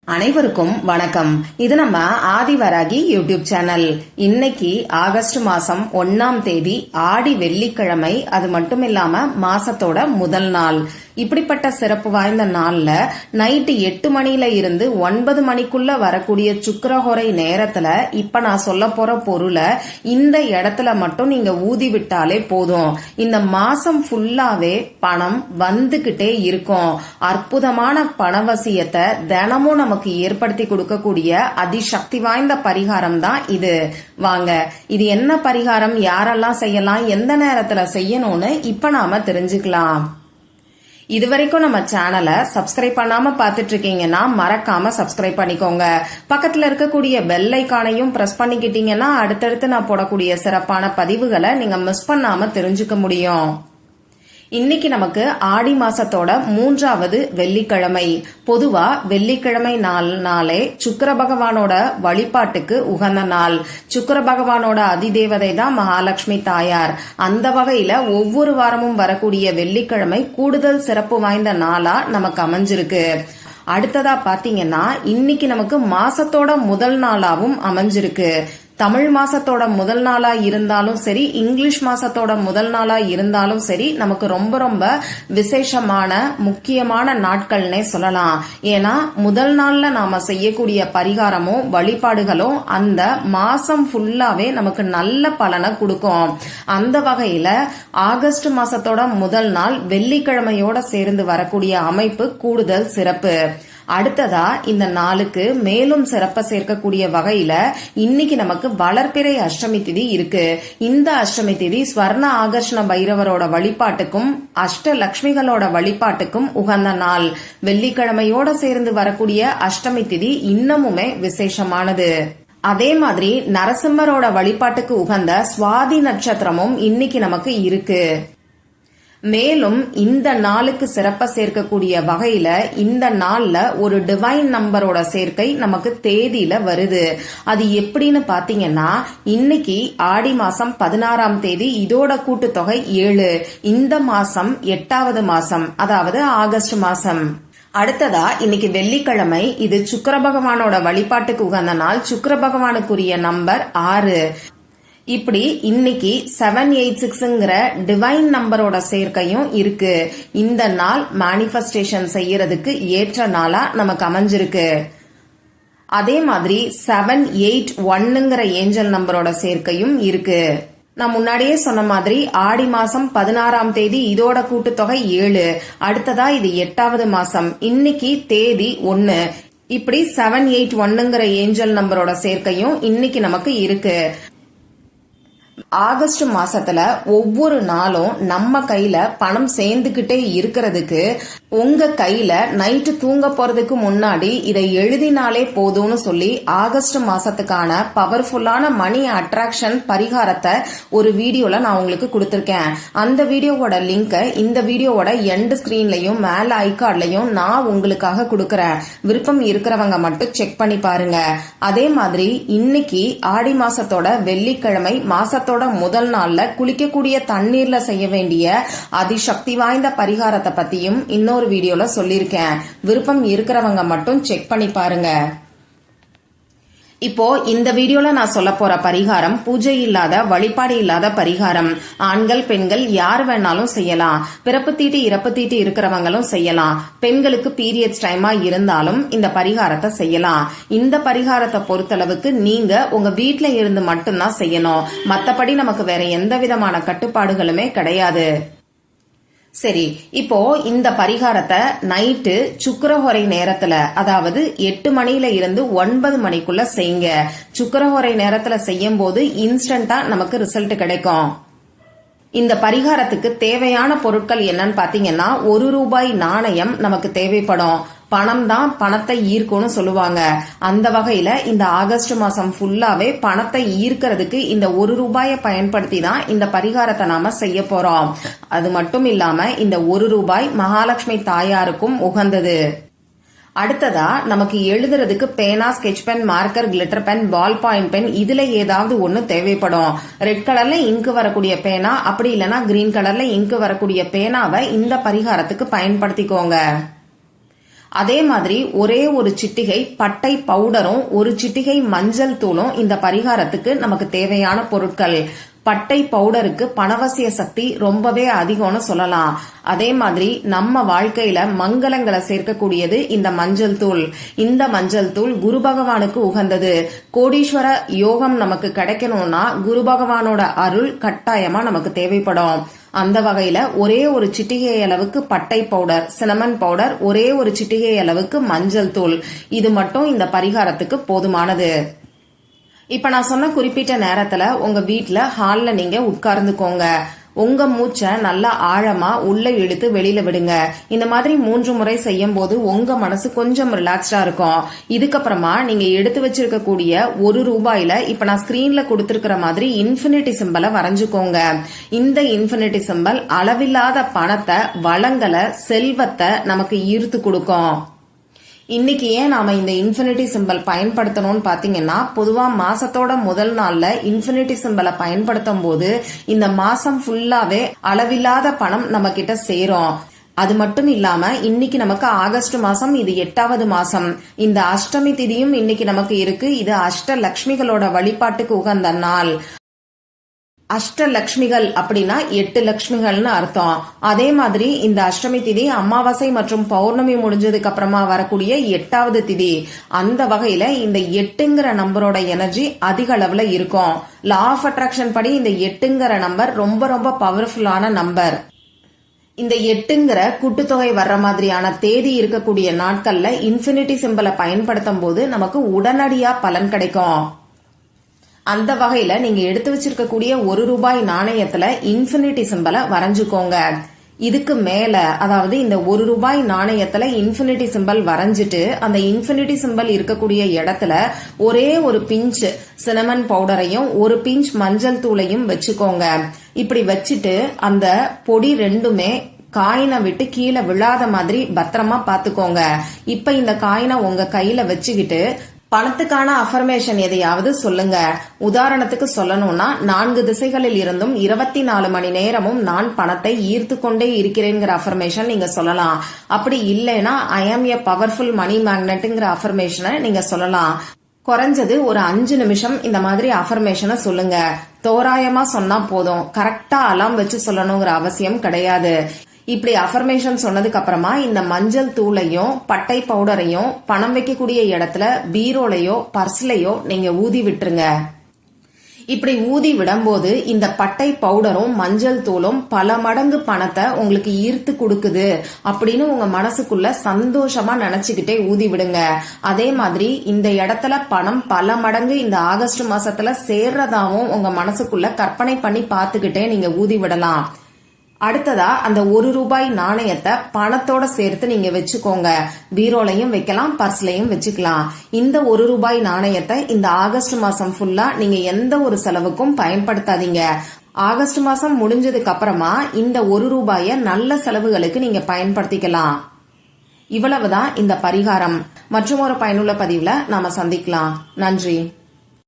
அனைவருக்கும் வணக்கம். இது நம்ம ஆதிவராகி யூடியூப் சேனல். இன்னைக்கு ஆகஸ்ட் மாசம் 1ஆம் தேதி ஆடி வெள்ளிக்கிழமை. அது மட்டும் இல்லாம மாசத்தோட முதல் நாள். இப்படிப்பட்ட சிறப்பு வாய்ந்த நாள்ல நைட்டு 8 மணில இருந்து 9 மணிக்குள்ள வரக்கூடிய சுக்கிரஹோரை நேரத்துல இப்ப நான் சொல்ல போற பொருளை இந்த இடத்துல மட்டும் நீங்க ஊதி விட்டாலே போதும். இந்த மாசம் ஃபுல்லாவே பணம் வந்துகிட்டே இருக்கும். அற்புதமான பணவசியத்தை தினமும் நமக்கு ஏற்படுத்தி கொடுக்கக்கூடிய அதிசக்தி வாய்ந்த பரிகாரம் தான் இது. வாங்க, இது என்ன பரிகாரம், யாரெல்லாம் செய்யலாம், எந்த நேரத்துல செய்யணும்னு இப்ப நாம தெரிஞ்சுக்கலாம். இதுவரைக்கும் நம்ம சேனலை சப்ஸ்கிரைப் பண்ணாம பாத்துட்டு இருக்கீங்கன்னா மறக்காம சப்ஸ்கிரைப் பண்ணிக்கோங்க. பக்கத்துல இருக்கக்கூடிய பெல் ஐகானையும் பிரஸ் பண்ணிக்கிட்டீங்கன்னா அடுத்தடுத்து நான் போடக்கூடிய சிறப்பான பதிவுகளை நீங்க மிஸ் பண்ணாம தெரிஞ்சுக்க முடியும். இன்னைக்கு நமக்கு ஆடி மாசத்தோட 3வது வெள்ளிக்கிழமை. பொதுவா வெள்ளிக்கிழமை நாளே சுக்கிர பகவானோட வழிபாட்டுக்கு உகந்த நாள். சுக்கிர பகவானோட அதிதேவதை தான் மகாலட்சுமி தாயார். அந்த வகையில ஒவ்வொரு வாரமும் வரக்கூடிய வெள்ளிக்கிழமை கூடுதல் சிறப்பு வாய்ந்த நாளா நமக்கு அமைஞ்சிருக்கு. அடுத்ததா பாத்தீங்கன்னா இன்னைக்கு நமக்கு மாசத்தோட முதல் நாளாவும் அமைஞ்சிருக்கு. தமிழ் மாசத்தோட முதல் நாளா இருந்தாலும் சரி, இங்கிலீஷ் மாசத்தோட முதல் நாளா இருந்தாலும் சரி, நமக்கு ரொம்ப ரொம்ப விசேஷமான முக்கியமான நாட்கள்னே சொல்லலாம். ஏன்னா முதல் நாள்ல நாம செய்யக்கூடிய பரிகாரமும் வழிபாடுகளும் அந்த மாசம் ஃபுல்லாவே நமக்கு நல்ல பலனை கொடுக்கும். அந்த வகையில ஆகஸ்ட் மாசத்தோட முதல் நாள் வெள்ளிக்கிழமையோட சேர்ந்து வரக்கூடிய அமைப்பு கூடுதல் சிறப்பு. அடுத்ததா இந்த நாளுக்கு மேலும் சிறப்ப சேர்க்கக்கூடிய வகையில இன்னைக்கு நமக்கு வளர்பிறை அஷ்டமி திதி இருக்கு. இந்த அஷ்டமி திதி ஸ்வர்ண ஆகர்ஷண பைரவரோட வழிபாட்டுக்கும் அஷ்டலட்சுமிகளோட வழிபாட்டுக்கும் உகந்த நாள். வெள்ளிக்கிழமையோட சேர்ந்து வரக்கூடிய அஷ்டமி திதி இன்னமுமே விசேஷமானது. அதே மாதிரி நரசிம்மரோட வழிபாட்டுக்கு உகந்த சுவாதி நட்சத்திரமும் இன்னைக்கு நமக்கு இருக்கு. மேலும் இந்த நாளுக்கு சிறப்ப சேர்க்கக்கூடிய வகையில இந்த நாள்ல ஒரு டிவைன் நம்பரோட சேர்க்கை நமக்கு தேதியில வருது. அது எப்படின்னு பாத்தீங்கன்னா இன்னைக்கு ஆடி மாசம் 16ஆம் தேதி, இதோட கூட்டுத்தொகை 7. இந்த மாசம் 8வது மாசம், அதாவது ஆகஸ்ட் மாசம். அடுத்ததா இன்னைக்கு வெள்ளிக்கிழமை. இது சுக்கிர பகவானோட வழிபாட்டுக்கு உகந்த நாள். சுக்கிர பகவானுக்குரிய நம்பர் 6. இப்படி இன்னைக்கு 786ங்கிற டிவைன் நம்பரோட சேர்க்கையும் இருக்கு. இந்த நாள் மேனிஃபெஸ்டேஷன் செய்யறதுக்கு ஏற்ற நாளா நமக்கு அமைஞ்சிருக்கு. அதே மாதிரி 781ங்கிற ஏஞ்சல் நம்பரோட சேர்க்கையும் இருக்கு. நான் முன்னாடியே சொன்ன மாதிரி ஆடி மாசம் 16ஆம் தேதி, இதோட கூட்டுத்தொகை 7. அடுத்ததா இது 8வது மாசம். இன்னைக்கு தேதி 1. இப்படி 781ங்கிற ஏஞ்சல் நம்பரோட சேர்க்கையும் இன்னைக்கு நமக்கு இருக்கு. ஆகஸ்ட் மாசத்துல ஒவ்வொரு நாளும் நம்ம கையில பணம் சேர்ந்துகிட்டே இருக்கிறதுக்கு உங்க கையில நைட்டு தூங்க போறதுக்கு முன்னாடி இதை எழுதினாலே போதும்னு சொல்லி ஆகஸ்ட் மாசத்துக்கான பவர்ஃபுல்லான மணி அட்ராக்ஷன் பரிகாரத்தை ஒரு வீடியோல நான் உங்களுக்கு கொடுத்திருக்கேன். அந்த வீடியோவோட லிங்கை இந்த வீடியோவோட எண்ட் ஸ்கிரீன்லயும் மேல ஐகார்ட்லயும் நான் உங்களுக்காக கொடுக்கறேன். விருப்பம் இருக்கிறவங்க மட்டும் செக் பண்ணி பாருங்க. அதே மாதிரி இன்னைக்கு ஆடி மாசத்தோட வெள்ளிக்கிழமை, மாசத்தோட முதல் நாள்ல குளிக்கக்கூடிய தண்ணீர்ல செய்ய வேண்டிய அதிசக்தி வாய்ந்த பரிகாரத்தை பத்தியும் இன்னொரு வீடியோல சொல்லிருக்கேன். விருப்பம் இருக்கிறவங்க மட்டும் செக் பண்ணி பாருங்க. இப்போ இந்த வீடியோல நான் சொல்ல போற பரிகாரம் பூஜை இல்லாத, வழிபாடு இல்லாத பரிகாரம். ஆண்கள் பெண்கள் யார் வேணாலும் செய்யலாம். பிறப்பு தீட்டு இறப்பு தீட்டு இருக்கிறவங்களும் செய்யலாம். பெண்களுக்கு பீரியட்ஸ் டைமா இருந்தாலும் இந்த பரிகாரத்தை செய்யலாம். இந்த பரிகாரத்தை பொறுத்தளவுக்கு நீங்க உங்க வீட்ல இருந்து மட்டும்தான் செய்யணும். மத்தபடி நமக்கு வேற எந்த விதமான கட்டுப்பாடுகளுமே கிடையாது. சரி, இப்போ இந்த பரிகாரத்தை நைட்டு சுக்கிரஹோரை நேரத்துல, அதாவது 8 மணில இருந்து 9 மணிக்குள்ள செய்யுங்க. சுக்கிரஹோரை நேரத்துல செய்யும் போது இன்ஸ்டன்டா நமக்கு ரிசல்ட் கிடைக்கும். இந்த பரிகாரத்துக்கு தேவையான பொருட்கள் என்னன்னு பாத்தீங்கன்னா, 1 ரூபாய் நாணயம் நமக்கு தேவைப்படும். பணம் தான் பணத்தை ஈர்க்கும்னு சொல்லுவாங்க. அந்த வகையில இந்த ஆகஸ்ட் மாசம் ஃபுல்லாவே பணத்தை ஈர்க்கிறதுக்கு இந்த 1 ரூபாயை பயன்படுத்தி தான் இந்த பரிகாரத்தை நாம செய்ய போறோம். அது மட்டும் இல்லாம இந்த 1 ரூபாய் மகாலட்சுமி தாயாருக்கும் உகந்தது. அடுத்ததா நமக்கு எழுதுறதுக்கு பேனா, sketch pen, marker, glitter pen, ball point pen, இதுல ஏதாவது ஒண்ணு தேவைப்படும். ரெட் கலர்ல இங்கு வரக்கூடிய பேனா, அப்படி இல்லைன்னா கிரீன் கலர்ல இங்கு வரக்கூடிய பேனாவை இந்த பரிகாரத்துக்கு பயன்படுத்திக்கோங்க. அதே மாதிரி ஒரே ஒரு சிட்டிகை பட்டை பவுடரும் ஒரு சிட்டிகை மஞ்சள் தூளும் இந்த பரிகாரத்துக்கு நமக்கு தேவையான பொருட்கள். பட்டை பவுடருக்கு பணவசிய சக்தி ரொம்பவே அதிகம்னு சொல்லலாம். அதே மாதிரி நம்ம வாழ்க்கையில மங்களங்களை சேர்க்கக்கூடியது இந்த மஞ்சள் தூள். இந்த மஞ்சள் தூள் குரு பகவானுக்கு உகந்தது. கோடீஸ்வர யோகம் நமக்கு கிடைக்கணும்னா குரு பகவானோட அருள் கட்டாயமா நமக்கு தேவைப்படும். அந்த வகையில ஒரே ஒரு சிட்டிகை அளவுக்கு பட்டை பவுடர், சினமன் பவுடர், ஒரே ஒரு சிட்டிகை அளவுக்கு மஞ்சள் தூள், இது மட்டும் இந்த பரிகாரத்துக்கு போதுமானது. இப்ப நான் சொன்ன குறிப்பிட்ட நேரத்துல உங்க வீட்ல ஹால்ல நீங்க உட்கார்ந்துக்கோங்க. உங்க மூச்சை நல்லா ஆழமா உள்ள இழுத்து வெளியில விடுங்க. இந்த மாதிரி 3 முறை செய்யும் போது உங்க மனசு கொஞ்சம் ரிலாக்ஸ்டா இருக்கும். இதுக்கப்புறமா நீங்க எடுத்து வச்சிருக்கக்கூடிய ₹1 இப்ப நான் ஸ்கிரீன்ல கொடுத்திருக்கிற மாதிரி இன்ஃபினிட்டி சிம்பலை வரைஞ்சுக்கோங்க. இந்த இன்ஃபினிட்டி சிம்பல் அளவில்லாத பணத்தை, வளங்களை, செல்வத்தை நமக்கு ஈர்த்து கொடுக்கும். இன்னைக்கு ஏன் நாம இந்த இன்ஃபினிட்டி சிம்பல் பயன்படுத்தணும்னு பாத்தீங்கன்னா, பொதுவா மாசத்தோட முதல் நாள்ல இன்ஃபினிட்டி சிம்பலை பயன்படுத்தும் போது இந்த மாசம் ஃபுல்லாவே அளவில்லாத பணம் நம்ம கிட்ட சேரும். அது மட்டும் இல்லாம இன்னைக்கு நமக்கு ஆகஸ்ட் மாசம், இது 8வது மாசம். இந்த அஷ்டமி திதியும் இன்னைக்கு நமக்கு இருக்கு. இது அஷ்டலக்ஷ்மிகளோட வழிபாட்டுக்கு உகந்த நாள். அஷ்டலக்ஷ்மிகள் அப்படின்னா 8 லட்சுமிகள்னு அர்த்தம். அதே மாதிரி இந்த அஷ்டமி திதி அமாவாசை மற்றும் பௌர்ணமி முடிஞ்சதுக்கு அப்புறமா வரக்கூடிய 8வது திதி. அந்த வகையில இந்த 8ங்கிற நம்பரோட எனர்ஜி அதிக அளவுல இருக்கும். லா ஆஃப் அட்ராக்ஷன் படி இந்த 8ங்கிற நம்பர் ரொம்ப ரொம்ப பவர்ஃபுல்லான நம்பர். இந்த 8ங்கிற கூட்டுத்தொகை வர்ற மாதிரியான தேதி இருக்கக்கூடிய நாட்கள்ல இன்ஃபினிட்டி சிம்பலை பயன்படுத்தும் போது நமக்கு உடனடியா பலன் கிடைக்கும். அந்த வகையில நீங்க எடுத்து வச்சிருக்கக்கூடிய ₹1 நாணயத்துல இன்ஃபினிட்டி சிம்பலை வரைஞ்சுக்கோங்க. இதுக்கு மேல, அதாவது இந்த ₹1 நாணயத்துல இன்ஃபினிட்டி சிம்பல் வரைஞ்சிட்டு அந்த இன்ஃபினிட்டி சிம்பல் இருக்கக்கூடிய இடத்துல ஒரே ஒரு பிஞ்ச் சினமன் பவுடரையும் ஒரு பிஞ்ச் மஞ்சள் தூளையும் வச்சுக்கோங்க. இப்படி வச்சுட்டு அந்த பொடி ரெண்டுமே காயினை விட்டு கீழே விழாத மாதிரி பத்திரமா பாத்துக்கோங்க. இப்ப இந்த காயினை உங்க கையில வச்சுக்கிட்டு பணத்துக்கான அஃபர்மேஷன் எதையாவது சொல்லுங்க. உதாரணத்துக்கு சொல்லணும்னா, 4 திசைகளில் இருந்தும் 24 மணி நேரமும் நான் பணத்தை ஈர்த்து கொண்டே இருக்கிறேங்கிற அஃபர்மேஷன் நீங்க சொல்லலாம். அப்படி இல்லைன்னா ஐ ஆம் எ பவர்ஃபுல் மணி மேக்னெட்ங்கிற அஃபர்மேஷனை நீங்க சொல்லலாம். குறைஞ்சது ஒரு 5 நிமிஷம் இந்த மாதிரி அஃபர்மேஷனை சொல்லுங்க. தோராயமா சொன்னா போதும், கரெக்டா அலாம் வச்சு சொல்லணுங்கிற அவசியம் கிடையாது. இப்படி அஃபர்மேஷன் சொன்னதுக்கு அப்புறமா இந்த மஞ்சள் தூளையும் பட்டை பவுடரையும் பணம் வைக்கக்கூடிய இடத்துல பீரோலையோ பர்ஸ்லயோ நீங்க ஊதி விட்டுருங்க. இப்படி ஊதி விடும்போது இந்த பட்டை பவுடரும் மஞ்சள் தூளும் பல மடங்கு பணத்தை உங்களுக்கு ஈர்த்து கொடுக்குது அப்படின்னு உங்க மனசுக்குள்ள சந்தோஷமா நினைச்சுக்கிட்டே ஊதி விடுங்க. அதே மாதிரி இந்த இடத்துல பணம் பல மடங்கு இந்த ஆகஸ்ட் மாசத்துல சேர்றதாவும் உங்க மனசுக்குள்ள கற்பனை பண்ணி பார்த்துக்கிட்டே நீங்க ஊதி விடலாம். அடுத்ததா அந்த ₹1 நாணயத்தை பணத்தோட சேர்த்து நீங்க வச்சுக்கோங்க. பீரோலையும் வைக்கலாம், பர்ஸ்லயும் வச்சுக்கலாம். இந்த ₹1 நாணயத்தை இந்த ஆகஸ்ட் மாசம் ஃபுல்லா நீங்க எந்த ஒரு செலவுக்கும் பயன்படுத்தாதீங்க. ஆகஸ்ட் மாசம் முடிஞ்சதுக்கு அப்புறமா இந்த ₹1 நல்ல செலவுகளுக்கு நீங்க பயன்படுத்திக்கலாம். இவ்வளவுதான் இந்த பரிகாரம். மற்றும் ஒரு பயனுள்ள பதிவுல நாம சந்திக்கலாம். நன்றி.